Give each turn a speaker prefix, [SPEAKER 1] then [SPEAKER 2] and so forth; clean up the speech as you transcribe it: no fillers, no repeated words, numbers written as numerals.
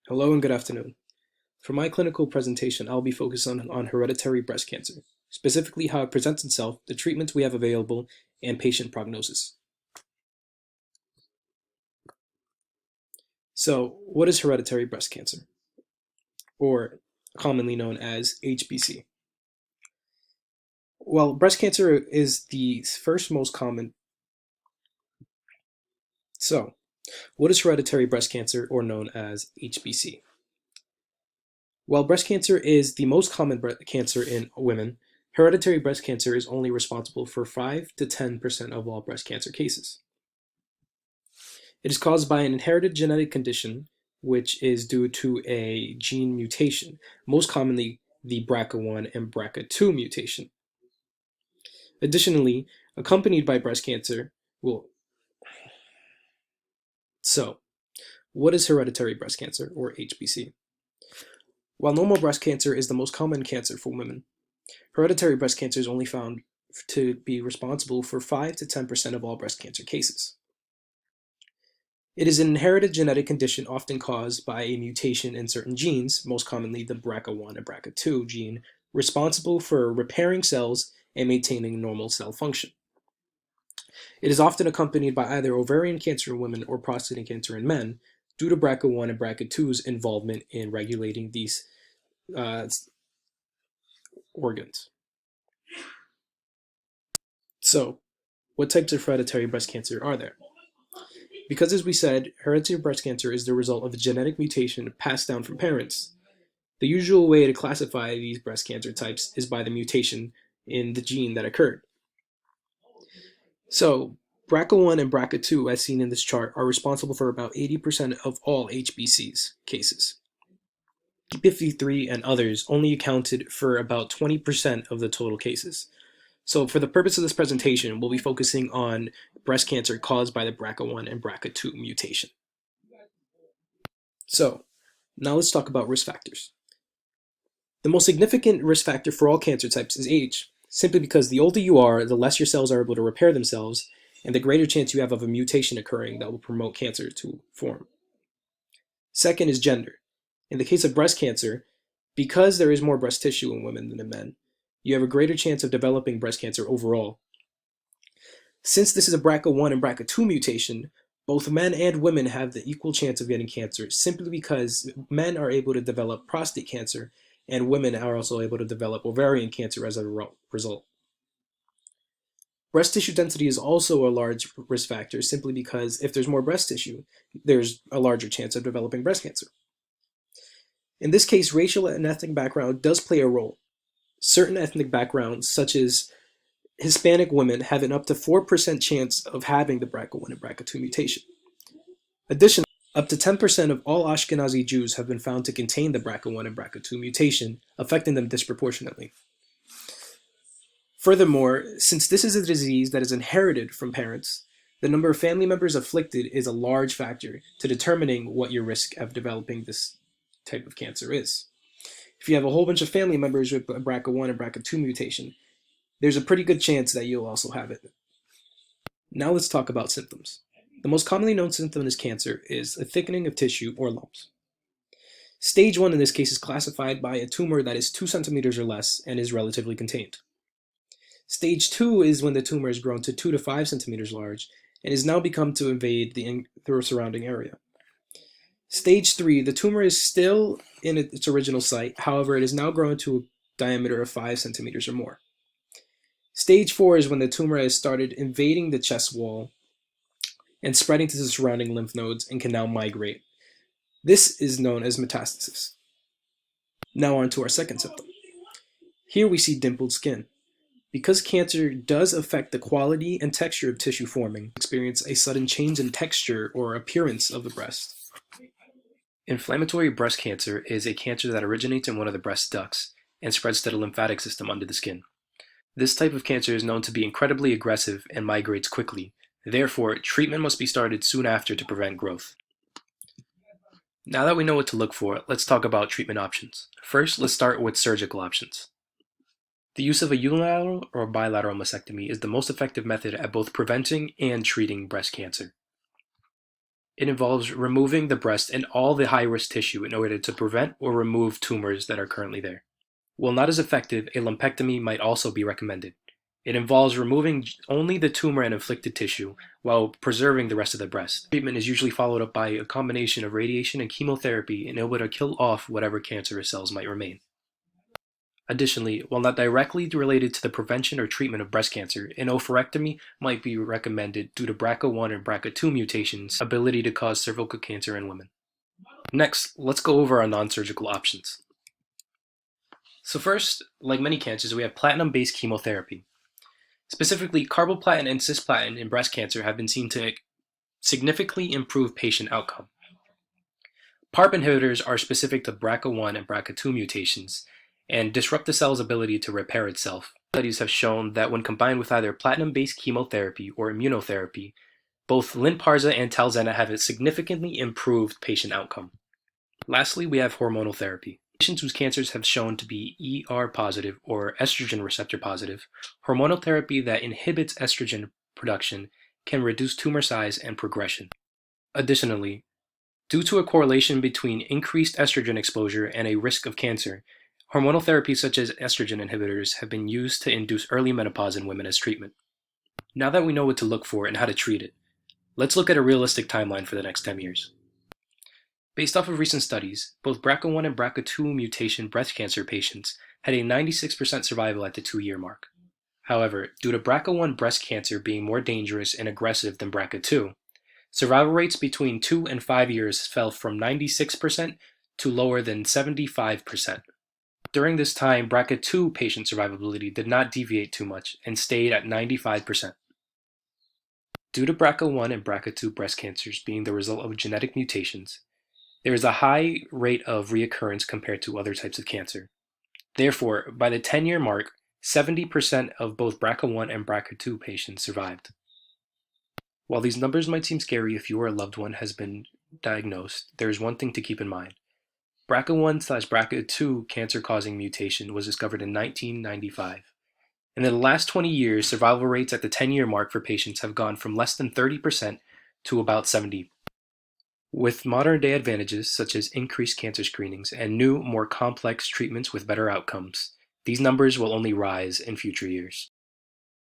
[SPEAKER 1] Hello and good afternoon. For my clinical presentation, I'll be focused on hereditary breast cancer, specifically how it presents itself, the treatments we have available, and patient prognosis. So, what is hereditary breast cancer, or commonly known as HBC? Well, breast cancer is the first most common. So, what is hereditary breast cancer, or known as HBC? While breast cancer is the most common cancer in women, hereditary breast cancer is only responsible for 5 to 10% of all breast cancer cases. It is caused by an inherited genetic condition, which is due to a gene mutation, most commonly the BRCA1 and BRCA2 mutation. Additionally, accompanied by breast cancer, so, what is hereditary breast cancer, or HBC? While normal breast cancer is the most common cancer for women, hereditary breast cancer is only found to be responsible for 5 to 10% of all breast cancer cases. It is an inherited genetic condition often caused by a mutation in certain genes, most commonly the BRCA1 and BRCA2 gene, responsible for repairing cells and maintaining normal cell function. It is often accompanied by either ovarian cancer in women or prostate cancer in men, due to BRCA1 and BRCA2's involvement in regulating these organs. So, what types of hereditary breast cancer are there? Because, as we said, hereditary breast cancer is the result of a genetic mutation passed down from parents. The usual way to classify these breast cancer types is by the mutation in the gene that occurred. So, BRCA1 and BRCA2, as seen in this chart, are responsible for about 80% of all HBC's cases. P53 and others only accounted for about 20% of the total cases. So for the purpose of this presentation, we'll be focusing on breast cancer caused by the BRCA1 and BRCA2 mutation. So now let's talk about risk factors. The most significant risk factor for all cancer types is age, simply because the older you are, the less your cells are able to repair themselves, and the greater chance you have of a mutation occurring that will promote cancer to form. Second is gender. In the case of breast cancer, because there is more breast tissue in women than in men, you have a greater chance of developing breast cancer overall. Since this is a BRCA1 and BRCA2 mutation, both men and women have the equal chance of getting cancer, simply because men are able to develop prostate cancer and women are also able to develop ovarian cancer as a result. Breast tissue density is also a large risk factor, simply because if there's more breast tissue, there's a larger chance of developing breast cancer. In this case, racial and ethnic background does play a role. Certain ethnic backgrounds, such as Hispanic women, have an up to 4% chance of having the BRCA1 and BRCA2 mutation. Additionally, up to 10% of all Ashkenazi Jews have been found to contain the BRCA1 and BRCA2 mutation, affecting them disproportionately. Furthermore, since this is a disease that is inherited from parents, the number of family members afflicted is a large factor to determining what your risk of developing this type of cancer is. If you have a whole bunch of family members with BRCA1 and BRCA2 mutation, there's a pretty good chance that you'll also have it. Now let's talk about symptoms. The most commonly known symptom in this cancer is a thickening of tissue or lumps. Stage 1 in this case is classified by a tumor that is 2 centimeters or less and is relatively contained. Stage 2 is when the tumor has grown to 2 to 5 centimeters large and has now become to invade the surrounding area. Stage 3, the tumor is still in its original site, however, it has now grown to a diameter of 5 centimeters or more. Stage 4 is when the tumor has started invading the chest wall and spreading to the surrounding lymph nodes and can now migrate. This is known as metastasis. Now on to our second symptom. Here we see dimpled skin. Because cancer does affect the quality and texture of tissue forming, experience a sudden change in texture or appearance of the breast. Inflammatory breast cancer is a cancer that originates in one of the breast ducts and spreads to the lymphatic system under the skin. This type of cancer is known to be incredibly aggressive and migrates quickly. Therefore, treatment must be started soon after to prevent growth. Now that we know what to look for, let's talk about treatment options. First, let's start with surgical options. The use of a unilateral or bilateral mastectomy is the most effective method at both preventing and treating breast cancer. It involves removing the breast and all the high-risk tissue in order to prevent or remove tumors that are currently there. While not as effective, a lumpectomy might also be recommended. It involves removing only the tumor and inflicted tissue while preserving the rest of the breast. Treatment is usually followed up by a combination of radiation and chemotherapy in order to kill off whatever cancerous cells might remain. Additionally, while not directly related to the prevention or treatment of breast cancer, an oophorectomy might be recommended due to BRCA1 and BRCA2 mutations' ability to cause cervical cancer in women. Next, let's go over our non-surgical options. So first, like many cancers, we have platinum-based chemotherapy. Specifically, carboplatin and cisplatin in breast cancer have been seen to significantly improve patient outcome. PARP inhibitors are specific to BRCA1 and BRCA2 mutations and disrupt the cell's ability to repair itself. Studies have shown that when combined with either platinum-based chemotherapy or immunotherapy, both Lynparza and Talzenna have a significantly improved patient outcome. Lastly, we have hormonal therapy. Patients whose cancers have shown to be ER positive or estrogen receptor positive, hormonal therapy that inhibits estrogen production can reduce tumor size and progression. Additionally, due to a correlation between increased estrogen exposure and a risk of cancer, hormonal therapies such as estrogen inhibitors have been used to induce early menopause in women as treatment. Now that we know what to look for and how to treat it, let's look at a realistic timeline for the next 10 years. Based off of recent studies, both BRCA1 and BRCA2 mutation breast cancer patients had a 96% survival at the 2-year mark. However, due to BRCA1 breast cancer being more dangerous and aggressive than BRCA2, survival rates between 2 and 5 years fell from 96% to lower than 75%. During this time, BRCA2 patient survivability did not deviate too much and stayed at 95%. Due to BRCA1 and BRCA2 breast cancers being the result of genetic mutations, there is a high rate of reoccurrence compared to other types of cancer. Therefore, by the 10-year mark, 70% of both BRCA1 and BRCA2 patients survived. While these numbers might seem scary if you or a loved one has been diagnosed, there is one thing to keep in mind. BRCA1/BRCA2 cancer-causing mutation was discovered in 1995. And in the last 20 years, survival rates at the 10-year mark for patients have gone from less than 30% to about 70%. With modern-day advantages such as increased cancer screenings and new, more complex treatments with better outcomes, these numbers will only rise in future years.